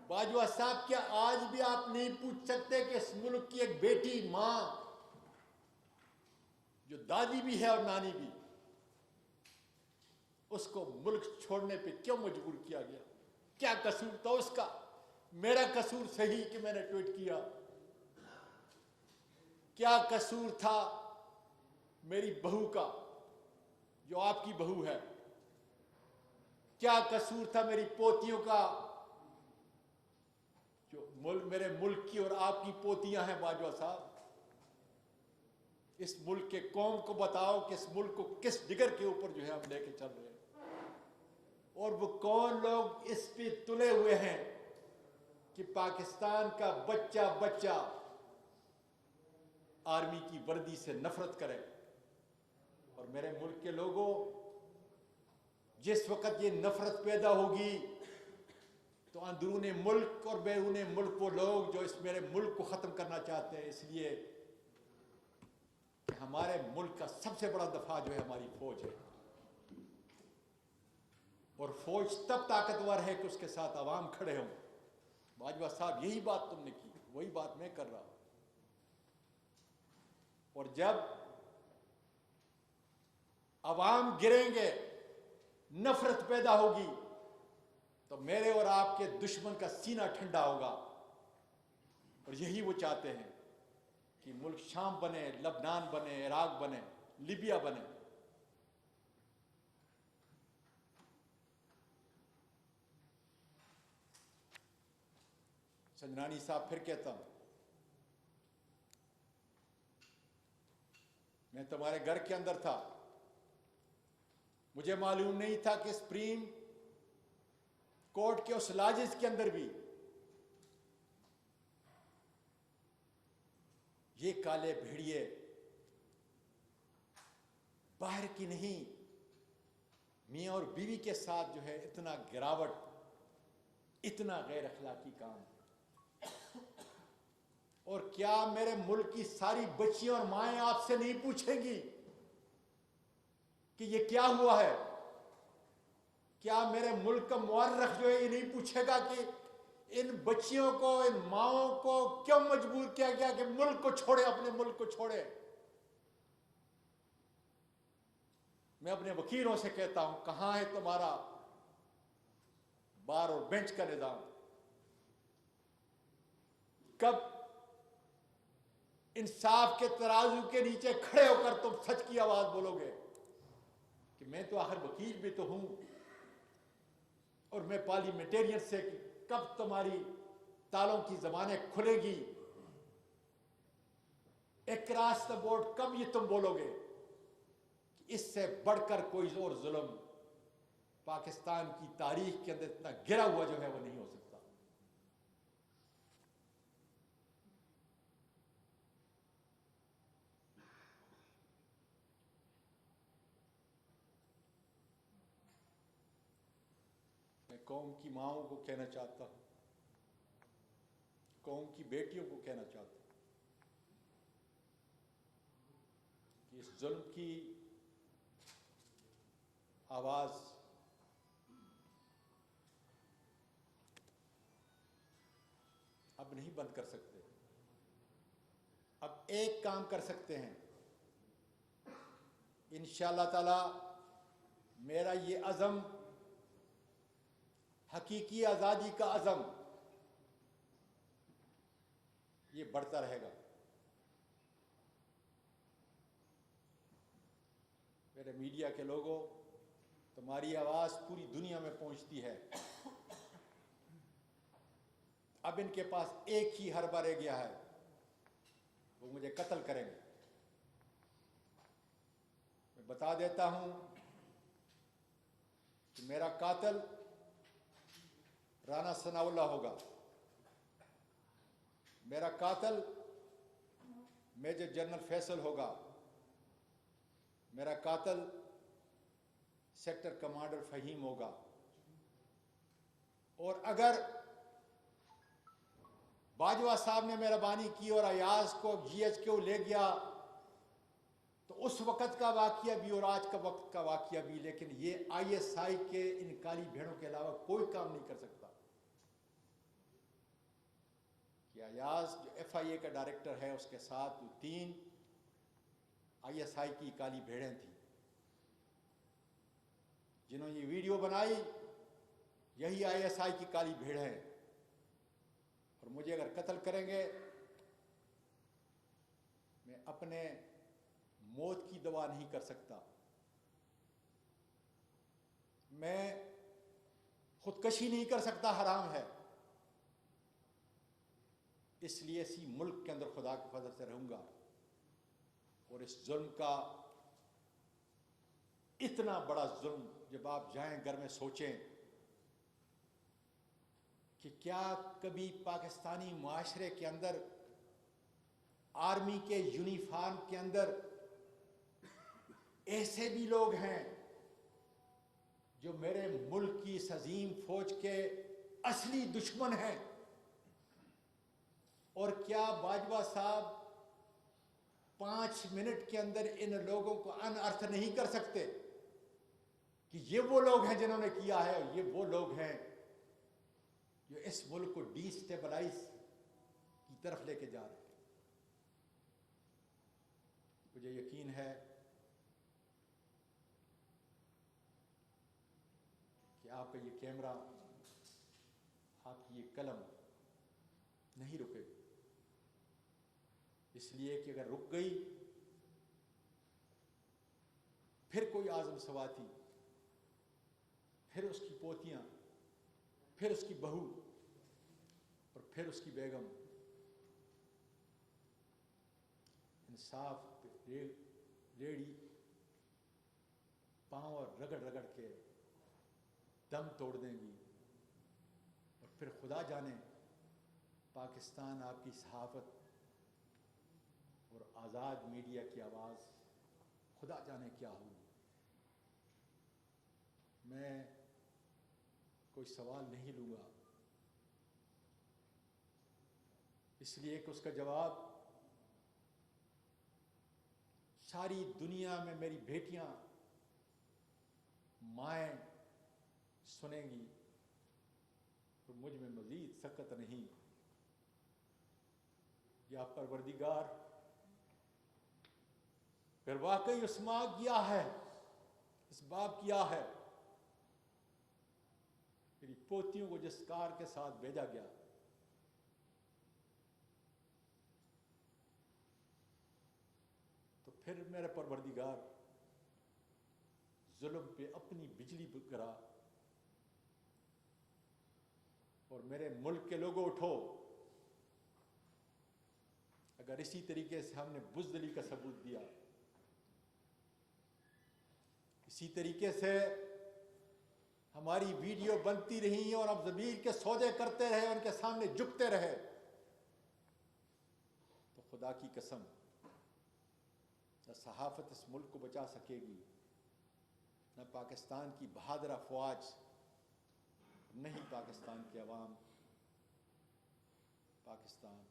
باجوہ صاحب کیا آج بھی آپ نہیں پوچھ سکتے کہ اس ملک کی ایک بیٹی ماں جو دادی بھی ہے اور نانی بھی، اس کو ملک چھوڑنے پہ کیوں مجبور کیا گیا؟ کیا قصور تھا اس کا؟ میرا قصور صحیح کہ میں نے ٹویٹ کیا، کیا قصور تھا میری بہو کا جو آپ کی بہو ہے؟ کیا قصور تھا میری پوتیوں کا جو میرے ملک کی اور آپ کی پوتیاں ہیں؟ باجوہ صاحب، اس ملک کے قوم کو بتاؤ کہ اس ملک کو کس ڈگر کے اوپر جو ہے ہم لے کے چل رہے ہیں، اور وہ کون لوگ اس پہ تلے ہوئے ہیں کہ پاکستان کا بچہ بچہ آرمی کی وردی سے نفرت کرے۔ اور میرے ملک کے لوگوں، جس وقت یہ نفرت پیدا ہوگی تو اندرون ملک اور بیرون ملک وہ لوگ جو اس میرے ملک کو ختم کرنا چاہتے ہیں، اس لیے کہ ہمارے ملک کا سب سے بڑا دفاع جو ہے ہماری فوج ہے، اور فوج تب طاقتور ہے کہ اس کے ساتھ عوام کھڑے ہوں۔ باجوہ صاحب، یہی بات تم نے کی، وہی بات میں کر رہا ہوں۔ اور جب عوام گریں گے، نفرت پیدا ہوگی، تو میرے اور آپ کے دشمن کا سینہ ٹھنڈا ہوگا، اور یہی وہ چاہتے ہیں کہ ملک شام بنے، لبنان بنے، عراق بنے، لیبیا بنے۔ سنجنانی صاحب، پھر کہتا ہوں، میں تمہارے گھر کے اندر تھا، مجھے معلوم نہیں تھا کہ سپریم کورٹ کے اس لاجز کے اندر بھی یہ کالے بھیڑیے باہر کی نہیں، میاں اور بیوی کے ساتھ جو ہے اتنا گراوٹ، اتنا غیر اخلاقی کام۔ اور کیا میرے ملک کی ساری بچیاں اور مائیں آپ سے نہیں پوچھیں گی کہ یہ کیا ہوا ہے؟ کیا میرے ملک کا مورخ جو ہے یہ نہیں پوچھے گا کہ ان بچیوں کو، ان ماؤں کو کیوں مجبور کیا گیا کہ ملک کو چھوڑے، اپنے ملک کو چھوڑے؟ میں اپنے وکیلوں سے کہتا ہوں، کہاں ہے تمہارا بار اور بینچ کا نظام؟ کب انصاف کے ترازو کے نیچے کھڑے ہو کر تم سچ کی آواز بولو گے کہ میں تو آخر وکیل بھی تو ہوں، اور میں پارلیمنٹیرین سے کب تمہاری تالوں کی زبانیں کھلے گی؟ اکراس دا بورڈ کب یہ تم بولو گے کہ اس سے بڑھ کر کوئی اور ظلم پاکستان کی تاریخ کے اندر اتنا گرا ہوا جو ہے وہ نہیں ہو سکتا؟ میں قوم کی ماؤں کو کہنا چاہتا ہوں، قوم کی بیٹیوں کو کہنا چاہتا ہوں کہ اس ظلم کی آواز اب نہیں بند کر سکتے۔ اب ایک کام کر سکتے ہیں، انشاءاللہ تعالی میرا یہ عزم، حقیقی آزادی کا عزم، یہ بڑھتا رہے گا۔ میرے میڈیا کے لوگوں، تمہاری آواز پوری دنیا میں پہنچتی ہے۔ اب ان کے پاس ایک ہی حربہ رہ گیا ہے، وہ مجھے قتل کریں گے۔ میں بتا دیتا ہوں کہ میرا قاتل رانا ثناء اللہ ہوگا، میرا قاتل میجر جنرل فیصل ہوگا، میرا قاتل سیکٹر کمانڈر فہیم ہوگا۔ اور اگر باجوہ صاحب نے مہربانی کی اور ایاز کو جی ایچ کیو لے گیا تو اس وقت کا واقعہ بھی اور آج کا وقت کا واقعہ بھی، لیکن یہ آئی ایس آئی کے ان کالی بھیڑوں کے علاوہ کوئی کام نہیں کر سکتا۔ کہ ایاز جو FIA کا ڈائریکٹر ہے اس کے ساتھ جو 3 ISI کی کالی بھیڑیں تھیں جنہوں نے یہ ویڈیو بنائی، یہی ISI کی کالی بھیڑ ہیں، اور مجھے اگر قتل کریں گے میں اپنے موت کی دعا نہیں کر سکتا، میں خودکشی نہیں کر سکتا، حرام ہے، اس لیے اسی ملک کے اندر خدا کے فضل سے رہوں گا، اور اس ظلم کا اتنا بڑا ظلم جب آپ جائیں گھر میں سوچیں کہ کیا کبھی پاکستانی معاشرے کے اندر آرمی کے یونیفارم کے اندر ایسے بھی لوگ ہیں جو میرے ملک کی اس عظیم فوج کے اصلی دشمن ہیں، اور کیا باجوہ صاحب 5 منٹ کے اندر ان لوگوں کو انارتھ نہیں کر سکتے کہ یہ وہ لوگ ہیں جنہوں نے کیا ہے، اور یہ وہ لوگ ہیں جو اس ملک کو ڈی سٹیبلائز کی طرف لے کے جا رہے ہیں۔ مجھے یقین ہے کہ آپ کا یہ کیمرہ، آپ کی یہ قلم نہیں رکے، اس لیے کہ اگر رک گئی پھر کوئی اعظم سواتی، پھر اس کی پوتیاں، پھر اس کی بہو، اور پھر اس کی بیگم انصاف پہ ریڑھی پاؤں اور رگڑ رگڑ کے دم توڑ دیں گی، اور پھر خدا جانے پاکستان آپ کی صحافت اور آزاد میڈیا کی آواز خدا جانے کیا ہوگی۔ میں کوئی سوال نہیں لوں گا، اس لیے کہ اس کا جواب ساری دنیا میں میری بیٹیاں، مائیں سنیں گی، تو مجھ میں مزید سکت نہیں، یا پروردگار پھر واقعی اس ماں کیا ہے، اس باپ کیا ہے، میری پوتیوں کو جس کار کے ساتھ بھیجا گیا، تو پھر میرے پروردگار ظلم پہ اپنی بجلی گرا، اور میرے ملک کے لوگوں اٹھو، اگر اسی طریقے سے ہم نے بزدلی کا ثبوت دیا، اسی طریقے سے ہماری ویڈیو بنتی رہی اور اب ضمیر کے سودے کرتے رہے، ان کے سامنے جھکتے رہے، تو خدا کی قسم نہ صحافت اس ملک کو بچا سکے گی، نہ پاکستان کی بہادر افواج، نہیں پاکستان کے عوام، پاکستان